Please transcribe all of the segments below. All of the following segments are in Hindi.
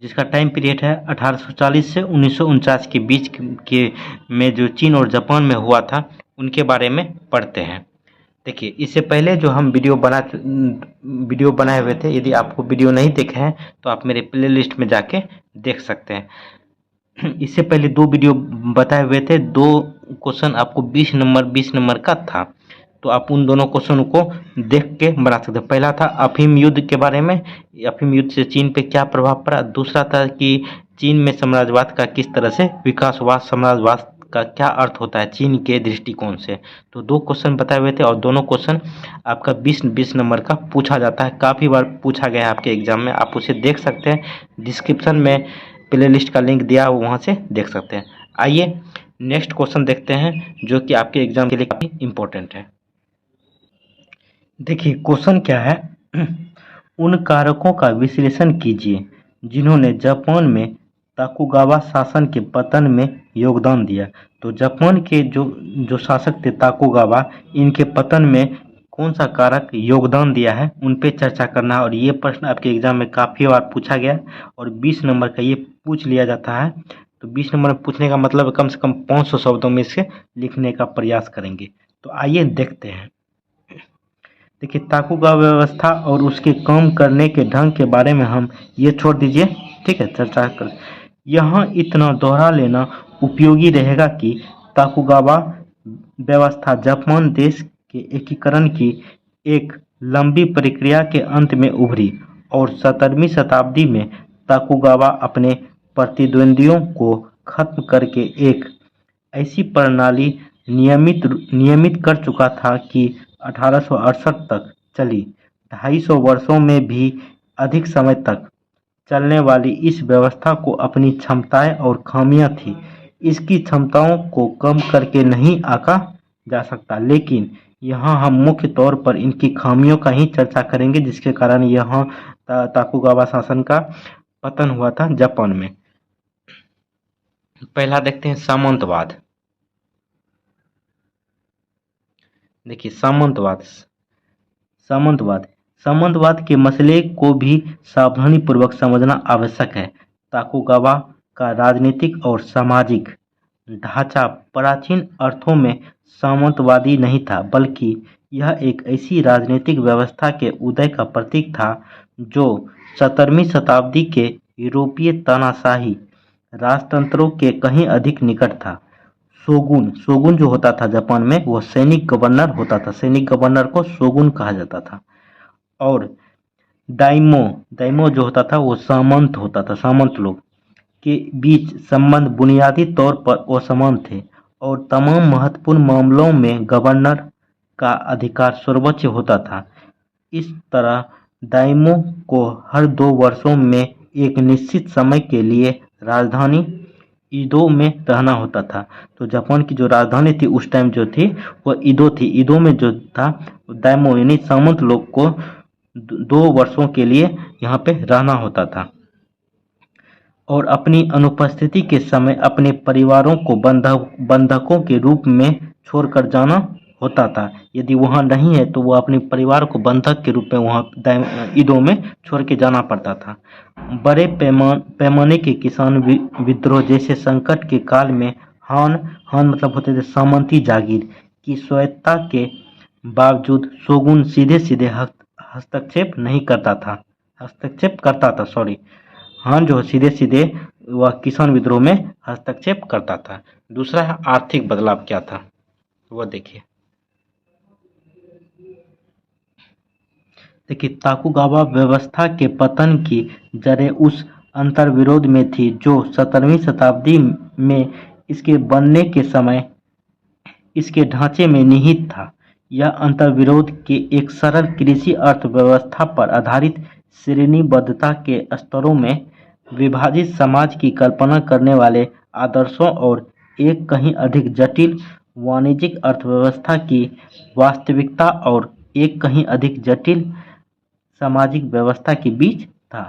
जिसका टाइम पीरियड है 1840 से 1949 के बीच के में जो चीन और जापान में हुआ था उनके बारे में पढ़ते हैं। देखिए, इससे पहले जो हम वीडियो बनाए हुए थे, यदि आपको वीडियो नहीं देखे हैं तो आप मेरे प्लेलिस्ट में जाके देख सकते हैं। इससे पहले 2 वीडियो बताए हुए थे, 2 क्वेश्चन आपको 20 नंबर का था, तो आप उन दोनों क्वेश्चन को देख के बना सकते हैं। पहला था अफीम युद्ध के बारे में, अफीम युद्ध से चीन पे क्या प्रभाव पड़ा। दूसरा था कि चीन में साम्राज्यवाद का किस तरह से विकास हुआ, साम्राज्यवाद का क्या अर्थ होता है चीन के दृष्टिकोण से। तो 2 क्वेश्चन बताए हुए थे और दोनों क्वेश्चन आपका 20 नंबर का पूछा जाता है, काफ़ी बार पूछा गया है आपके एग्जाम में। आप उसे देख सकते हैं, डिस्क्रिप्शन में प्लेलिस्ट का लिंक दिया, वहाँ से देख सकते हैं। आइए नेक्स्ट क्वेश्चन देखते हैं, जो कि आपके एग्जाम के लिए काफ़ी इम्पोर्टेंट है। देखिए क्वेश्चन क्या है, उन कारकों का विश्लेषण कीजिए जिन्होंने जापान में ताकुगावा शासन के पतन में योगदान दिया। तो जापान के जो शासक थे ताकुगावा, इनके पतन में कौन सा कारक योगदान दिया है, उन पे चर्चा करना है। और ये प्रश्न आपके एग्जाम में काफ़ी बार पूछा गया और 20 नंबर का ये पूछ लिया जाता है। तो 20 नंबर में पूछने का मतलब कम से कम 500 शब्दों में इसे लिखने का प्रयास करेंगे। तो आइए देखते हैं। देखिए, ताकुगावा व्यवस्था और उसके काम करने के ढंग के बारे में हम ये छोड़ दीजिए, ठीक है, चर्चा कर। यहाँ इतना दोहरा लेना उपयोगी रहेगा कि ताकुगावा व्यवस्था जापान देश के एकीकरण की एक लंबी प्रक्रिया के अंत में उभरी और 17वीं शताब्दी में ताकुगावा अपने प्रतिद्वंदियों को खत्म करके एक ऐसी प्रणाली नियमित कर चुका था कि 1868 तक चली। 250 वर्षों में भी अधिक समय तक चलने वाली इस व्यवस्था को अपनी क्षमताएं और खामियां थी। इसकी क्षमताओं को कम करके नहीं आंका जा सकता, लेकिन यहाँ हम मुख्य तौर पर इनकी खामियों का ही चर्चा करेंगे, जिसके कारण यहाँ ताकुगावा शासन का पतन हुआ था जापान में। पहला देखते हैं सामंतवाद। देखिए सामंतवाद के मसले को भी सावधानी पूर्वक समझना आवश्यक है। ताकुगावा का राजनीतिक और सामाजिक ढांचा प्राचीन अर्थों में सामंतवादी नहीं था, बल्कि यह एक ऐसी राजनीतिक व्यवस्था के उदय का प्रतीक था जो 17वीं शताब्दी के यूरोपीय तानाशाही राजतंत्रों के कहीं अधिक निकट था। शोगुन जो होता था जापान में, वह सैनिक गवर्नर होता था। सैनिक गवर्नर को शोगुन कहा जाता था। और दाइमो जो होता था वो सामंत होता था। सामंत लोग के बीच संबंध बुनियादी तौर पर असमान थे और तमाम महत्वपूर्ण मामलों में गवर्नर का अधिकार सर्वोच्च होता था। इस तरह दाइमो को हर 2 वर्षों में एक निश्चित समय के लिए राजधानी ईदो में रहना होता था। तो जापान की जो राजधानी थी उस टाइम जो थी वह ईदो थी। ईदो में जो था दाइमो यानी सामंत लोग को 2 वर्षों के लिए यहाँ पे रहना होता था और अपनी अनुपस्थिति के समय अपने परिवारों को बंधकों के रूप में छोड़कर जाना होता था। यदि वहाँ नहीं है तो वो अपने परिवार को बंधक के रूप में वहाँ ईदो में छोड़ के जाना पड़ता था। बड़े पैमाने के किसान विद्रोह जैसे संकट के काल में हान मतलब होते थे सामंती जागीर की स्वायत्तता के बावजूद शोगुन सीधे हस्तक्षेप करता था। हान जो सीधे वह किसान विद्रोह में हस्तक्षेप करता था। दूसरा है आर्थिक बदलाव क्या था, वो देखिए। ताकुगावा व्यवस्था के पतन की जड़ें उस अंतर्विरोध में थी जो 17वीं शताब्दी में इसके बनने के समय इसके ढांचे में निहित था। यह अंतर्विरोध के एक सरल कृषि अर्थव्यवस्था पर आधारित श्रेणीबद्धता के स्तरों में विभाजित समाज की कल्पना करने वाले आदर्शों और एक कहीं अधिक जटिल वाणिज्यिक अर्थव्यवस्था की वास्तविकता और एक कहीं अधिक जटिल सामाजिक व्यवस्था के बीच था।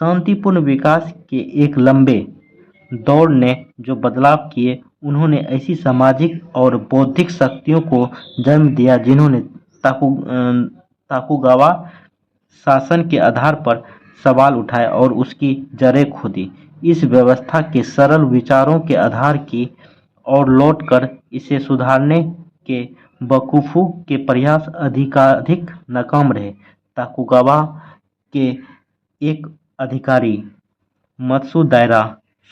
शांतिपूर्ण विकास के एक लंबे दौर ने जो बदलाव किए, उन्होंने ऐसी सामाजिक और बौद्धिक शक्तियों को जन्म दिया जिन्होंने ताकुगावा शासन के आधार पर सवाल उठाए और उसकी जड़ें खोदी। इस व्यवस्था के सरल विचारों के आधार की और लौटकर इसे सुधारने के बकुफू के प्रयास अधिकाधिक नाकाम रहे। ताकुगावा के एक अधिकारी मत्सुदाइरा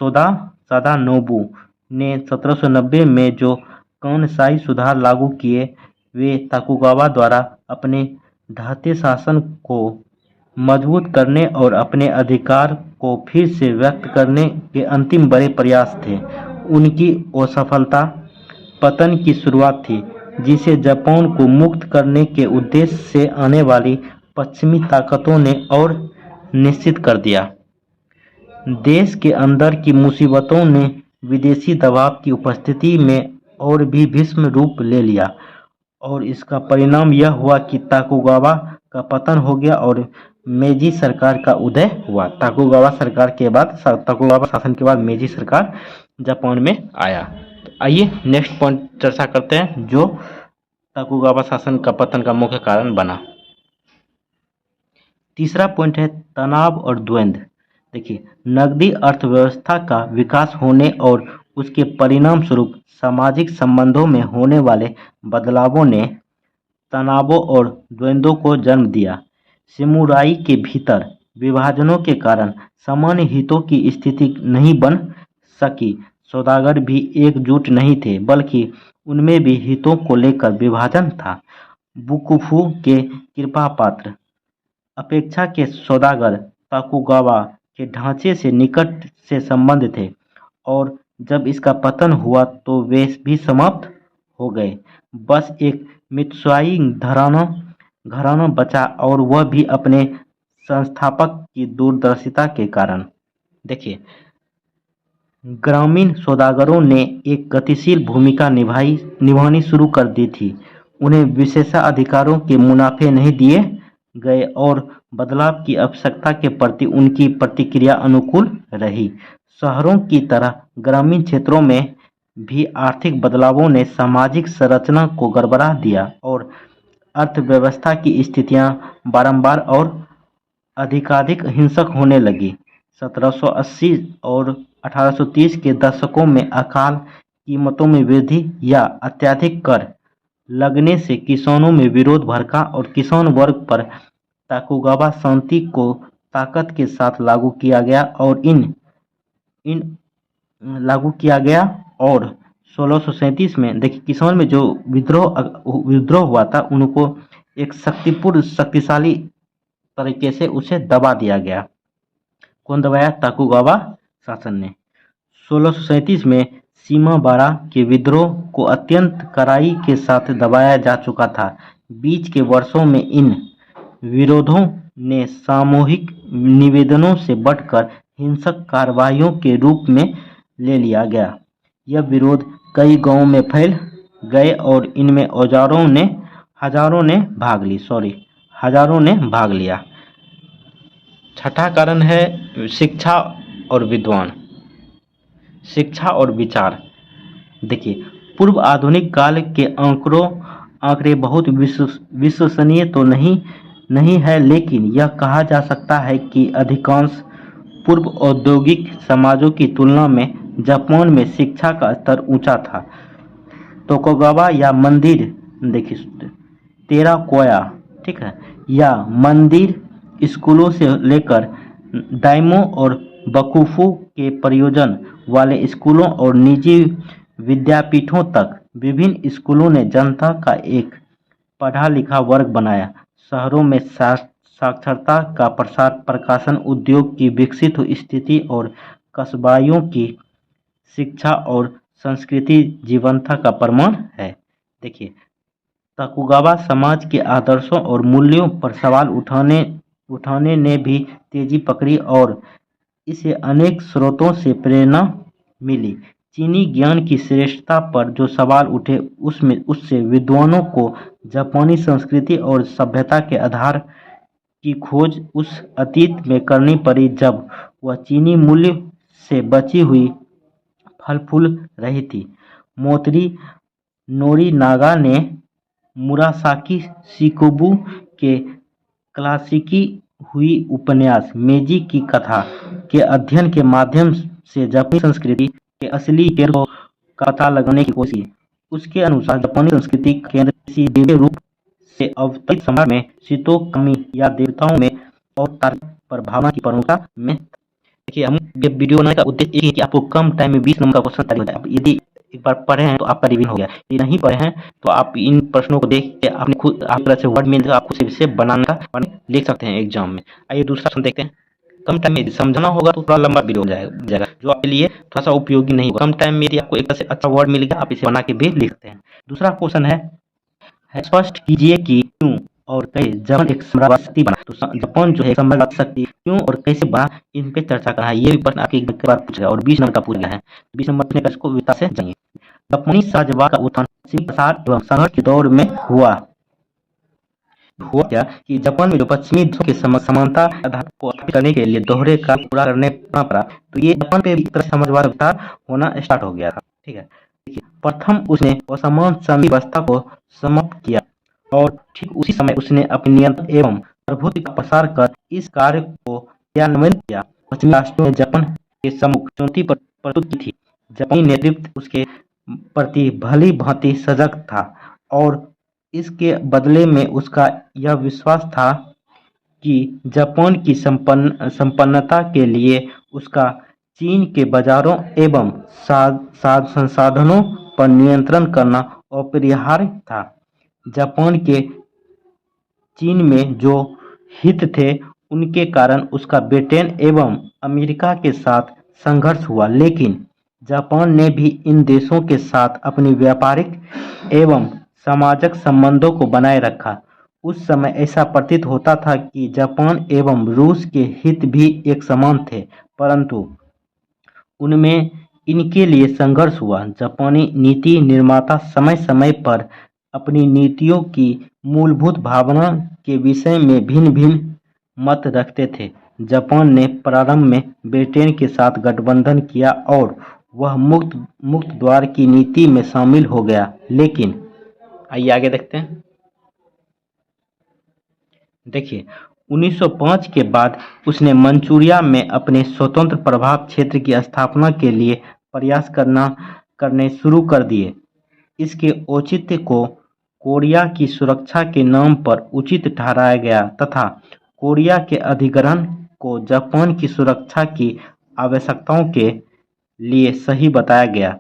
सादानोबू ने 1790 में जो कानसाई सुधार लागू किए, वे ताकुगावा द्वारा अपने ढहते शासन को मजबूत करने और अपने अधिकार को फिर से व्यक्त करने के अंतिम बड़े प्रयास थे। उनकी असफलता पतन की शुरुआत थी, जिसे जापान को मुक्त करने के उद्देश्य से आने वाली पश्चिमी ताकतों ने और निश्चित कर दिया। देश के अंदर की मुसीबतों ने विदेशी दबाव की उपस्थिति में और भी भीषण रूप ले लिया और इसका परिणाम यह हुआ कि ताकुगावा का पतन हो गया और मेजी सरकार का उदय हुआ। ताकुगावा शासन के बाद मेजी सरकार जापान में आया। तो आइए नेक्स्ट पॉइंट चर्चा करते हैं, जो ताकुगावा शासन का पतन का मुख्य कारण बना। तीसरा पॉइंट है तनाव और द्वंद्व। देखिए, नकदी अर्थव्यवस्था का विकास होने और उसके परिणाम स्वरूप सामाजिक संबंधों में होने वाले बदलावों ने तनावों और द्वंद्वों को जन्म दिया। समुराई के भीतर विभाजनों के कारण सामान्य हितों की स्थिति नहीं बन सकी। सौदागर भी एकजुट नहीं थे, बल्कि उनमें भी हितों को लेकर विभाजन था। बुकुफू के कृपा पात्र अपेक्षा के सौदागर ताकुगावा के ढांचे से निकट से संबंध थे और जब इसका पतन हुआ तो वे भी समाप्त हो गए। बस एक मित्सुआई घराना बचा और वह भी अपने संस्थापक की दूरदर्शिता के कारण। देखिए, ग्रामीण सौदागरों ने एक गतिशील भूमिका निभानी शुरू कर दी थी। उन्हें विशेषाधिकारों के मुनाफे नहीं दिए गए और बदलाव की आवश्यकता के प्रति उनकी प्रतिक्रिया अनुकूल रही। शहरों की तरह ग्रामीण क्षेत्रों में भी आर्थिक बदलावों ने सामाजिक संरचना को गड़बड़ा दिया और अर्थव्यवस्था की स्थितियां बारंबार और अधिकाधिक हिंसक होने लगी। 1780 और 1830 के दशकों में अकाल कीमतों में वृद्धि या अत्यधिक कर लगने से किसानों में विरोध भड़का और किसान वर्ग पर ताकुगावा शांति को ताकत के साथ लागू किया गया और 1637 में देखिए किसान में जो विद्रोह हुआ था, उनको एक शक्तिशाली तरीके से उसे दबा दिया गया। कौन दबाया? ताकुगावा शासन ने। 1637 में शिमाबारा के विद्रोह को अत्यंत कड़ाई के साथ दबाया जा चुका था। बीच के वर्षों में इन विरोधों ने सामूहिक निवेदनों से बढ़कर हिंसक कार्रवाइयों के रूप में ले लिया गया। यह विरोध कई गांवों में फैल गए और इनमें हजारों ने भाग लिया। छठा कारण है शिक्षा और विचार। देखिए, पूर्व आधुनिक काल के आंकड़े बहुत विश्वसनीय तो नहीं है, लेकिन यह कहा जा सकता है कि अधिकांश पूर्व औद्योगिक समाजों की तुलना में जापान में शिक्षा का स्तर ऊंचा था। तोकुगावा या मंदिर, देखिए तेराकोया, ठीक है, या मंदिर स्कूलों से लेकर डाइमो और बकुफू के प्रयोजन वाले स्कूलों और निजी विद्यापीठों तक विभिन्न स्कूलों ने जनता का एक पढ़ा लिखा वर्ग बनाया। शहरों में साक्षरता का प्रसार, प्रकाशन उद्योग की विकसित स्थिति और कस्बाइयों की शिक्षा और संस्कृति जीवंतता का प्रमाण है। देखिए, ताकुगावा समाज के आदर्शों और मूल्यों पर सवाल उठाने ने भी तेजी पकड़ी और इसे अनेक स्रोतों से प्रेरणा मिली। चीनी ज्ञान की श्रेष्ठता पर जो सवाल उठे, उससे विद्वानों को जापानी संस्कृति और सभ्यता के आधार की खोज उस अतीत में करनी पड़ी जब वह चीनी मूल्य से बची हुई फल फूल रही थी। मोतरी नोरीनागा ने मुरासाकी शिकोबू के क्लासिकी हुई उपन्यास मेजी की कथा के अध्ययन के माध्यम से जापानी संस्कृति के असली केंद्र का पता लगाने की कोशिश की। उसके अनुसार जापानी संस्कृति का केंद्र किसी दिव्य रूप से अवतरित सम्राट में, शितोकामी या देवताओं में और तार्किक प्रभावना की परंपरा में। देखिए, हम ये वीडियो बनाने का उद्देश्य ये है कि आपको कम टाइम में 20 नंबर का क्वेश्चन तैयार हो जाए। आप यदि एक बार पढ़े हैं तो आपका रिवीजन हो गया, यदि नहीं पढ़े हैं तो आप इन प्रश्नों को देख के अपने खुद आप तरह से वर्ड मिल आप खुद से बनाने का लिख सकते हैं एग्जाम में। आइए दूसरा प्रश्न देखते हैं। कम टाइम में यदि समझना होगा तो थोड़ा लंबा वीडियो हो जाएगा जो आपके लिए थोड़ा सा उपयोगी नहीं होगा। कम टाइम में यदि आपको एक तरह से अच्छा वर्ड मिल गया आप इसे बना के भी लिख सकते हैं। दूसरा क्वेश्चन है स्पष्ट कीजिए कि क्यों और कैसे जापान एक साम्राज्यवादी शक्ति बना। तो जापान जो है साम्राज्यवादी शक्ति क्यों और कैसे बना, इन पे चर्चा करना है। ये भी प्रश्न आपके एक बार पूछेगा और 20 नंबर का पूछ गया है। 20 नंबर अपने को विस्तार से जानिए। जापानी साम्राज्यवाद का उत्थान पश्चिमी प्रसार एवं संघर्ष के दौर में हुआ क्या कि जापान में जो पश्चिमी देशों के समानता आधार को स्थापित करने के लिए दोहरे का पूरा करने पड़ा, तो ये जापान पे एक तरह साम्राज्यवाद विस्तार होना स्टार्ट हो गया था। ठीक है, देखिए, प्रथम उसने असमान साम्राज्य व्यवस्था को समाप्त किया और ठीक उसी समय उसने अपने नियंत्रण एवं प्रभुत्व का प्रसार कर इस कार्य को क्रियान्वित किया। पश्चिमी राष्ट्रों ने जापान के सम्मुख चुनौती प्रस्तुत की थी। जापानी नेतृत्व उसके प्रति भली भांति सजग था और इसके बदले में उसका यह विश्वास था कि जापान की संपन्नता के लिए उसका चीन के बाजारों एवं संसाधनों पर नियंत्रण करना अपरिहार्य था। जापान के चीन में जो हित थे उनके कारण उसका ब्रिटेन एवं अमेरिका के साथ संघर्ष हुआ, लेकिन जापान ने भी इन देशों के साथ अपनी व्यापारिक एवं सामाजिक संबंधों को बनाए रखा। उस समय ऐसा प्रतीत होता था कि जापान एवं रूस के हित भी एक समान थे, परंतु उनमें इनके लिए संघर्ष हुआ। जापानी नीति निर्माता समय समय पर अपनी नीतियों की मूलभूत भावना के विषय में भिन्न भिन्न मत रखते थे। जापान ने प्रारंभ में ब्रिटेन के साथ गठबंधन किया और वह मुक्त द्वार की नीति में शामिल हो गया, लेकिन आइए आगे देखते हैं। देखिए, 1905 के बाद उसने मंचूरिया में अपने स्वतंत्र प्रभाव क्षेत्र की स्थापना के लिए प्रयास करने शुरू कर दिए। इसके औचित्य को कोरिया की सुरक्षा के नाम पर उचित ठहराया गया तथा कोरिया के अधिग्रहण को जापान की सुरक्षा की आवश्यकताओं के लिए सही बताया गया।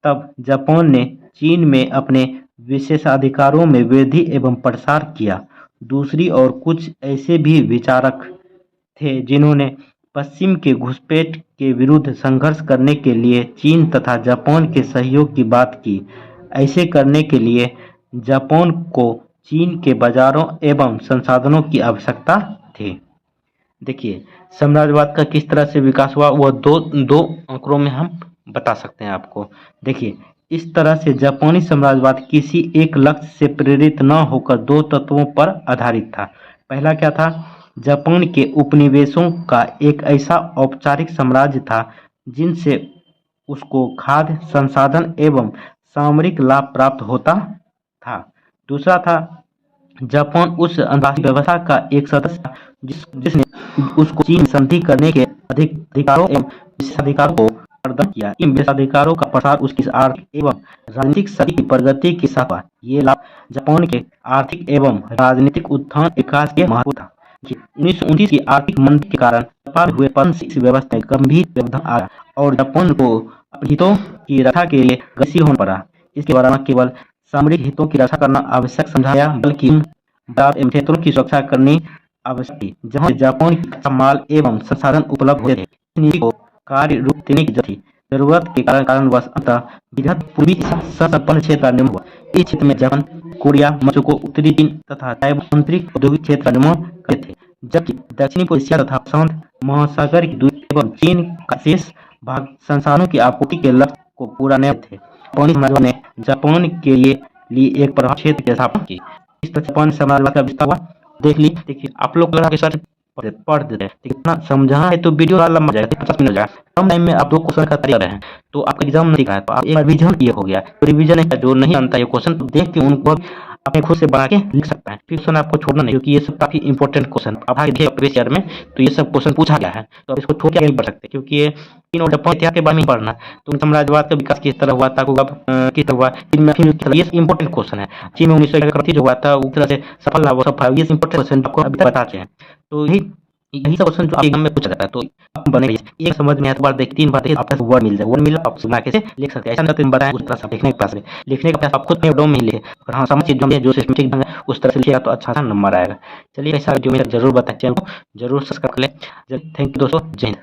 तब जापान ने चीन में अपने विशेषाधिकारों में वृद्धि एवं प्रसार किया। दूसरी ओर कुछ ऐसे भी विचारक थे जिन्होंने पश्चिम के घुसपैठ के विरुद्ध संघर्ष करने के लिए चीन तथा जापान के सहयोग की बात की। ऐसे करने के लिए जापान को चीन के बाजारों एवं संसाधनों की आवश्यकता थी। देखिए, साम्राज्यवाद का किस तरह से विकास हुआ वह दो आंकड़ों में हम बता सकते हैं आपको। देखिए, इस तरह से जापानी साम्राज्यवाद किसी एक लक्ष्य से प्रेरित न होकर दो तत्वों पर आधारित था। पहला क्या था? जापान के उपनिवेशों का एक ऐसा औपचारिक साम्राज्य था जिनसे उसको खाद्य संसाधन एवं सामरिक लाभ प्राप्त होता था। दूसरा था जापान उस अंतर्राष्ट्रीय व्यवस्था का एक सदस्य था जिसने उसको चीन संधि करने के अधिकारों एवं विशेषाधिकारों को प्रदान किया। इन विशेषाधिकारों का प्रसार उसकी आर्थिक एवं राजनीतिक शक्ति की प्रगति के साथ हुआ। ये लाभ जापान के आर्थिक एवं राजनीतिक उत्थान विकास के महत्व था। 1929 की आर्थिक मंदी के कारण जापान हुए पतन से इस व्यवस्था में गंभीर व्यवधान आया और जापान को अपने हितों की रक्षा के लिए गतिशील होना पड़ा। इसके द्वारा न केवल सामरिक हितों की रक्षा करना आवश्यक समझाया बल्कि बाजार एवं क्षेत्रों की सुरक्षा करनी आवश्यक थी जहां जापान की कच्चा माल एवं संसाधन उपलब्ध होते थे। इस नीति को कार्य रूप देने की जरूरत के कारणवश अंततः बृहद पूर्वी संपन्न क्षेत्र का निर्माण हुआ। इस क्षेत्र में जापान, कोरिया, मस्को, उत्तरी चीन तथा ताइवान आंतरिक औद्योगिक क्षेत्र का निर्माण करते थे, जबकि दक्षिणी एशिया तथा प्रशांत महासागर की दूसरी एवं चीन का शेष भाग संसाधनों की आपूर्ति के लक्ष्य को पूरा नहीं थे। जापानी साम्राज्यवाद ने जापान के लिए एक प्रभाव क्षेत्र की स्थापना की। इस तरह जापान साम्राज्यवाद का विस्तार हुआ। देखिए आप लोग लगा के सर पढ़ देते हैं, इतना समझाना है तो वीडियो लंबा जाएगा, 50 मिनट जाएगा। कम टाइम में आप 2 क्वेश्चन का तैयार रहे हैं तो आपका एग्जाम नहीं है तो आप एक बार रिवीजन किया हो गया। तो रिवीजन है जो नहीं जानता ये क्वेश्चन तो देख के उनको अपने खुद से बना के लिख सकता है। फिर क्वेश्चन आपको छोड़ना नहीं, क्योंकि ये सब काफ़ी इंपॉर्टेंट क्वेश्चन आप आगे देखिए प्रीवियस ईयर में, तो ये सब क्वेश्चन पूछा गया है, तो आप इसको छोड़ के नहीं पढ़ सकते, क्योंकि ये तीन और इतिहास के बारे में पढ़ना। तो साम्राज्यवाद का विकास किस तरह हुआ, ताकुगावा किस तरह हुआ, चीन में किस तरह, ये इंपॉर्टेंट क्वेश्चन है। चीन में 1911 जो हुआ था उस तरह से सफल रहा, वो सफल, ये इंपॉर्टेंट क्वेश्चन आपको अभी तक बताते हैं। तो यही यही सब क्वेश्चन जो आपके एग्जाम में पूछा जाता है, तो आप बने रहिए। एक समझ में आया तो बार देख, 3 बार देखिए, आपको वर्ड मिल जाए, वर्ड मिला आप बना के से लिख सकते हैं। ऐसा नहीं बताएं उस तरह से लिखने के पास में, लिखने का प्रयास आप खुद में डोम में ही लिखे, और हाँ समझ चीज़ों में जो सिस्टमेटिक ढंग है उस तरह से लिखिएगा तो अच्छा नंबर आएगा। चलिए ऐसा वीडियो में जरूर बताएं, चैनल को जरूर सब्सक्राइब कर लें। थैंक यू दोस्तों, जय हिंद।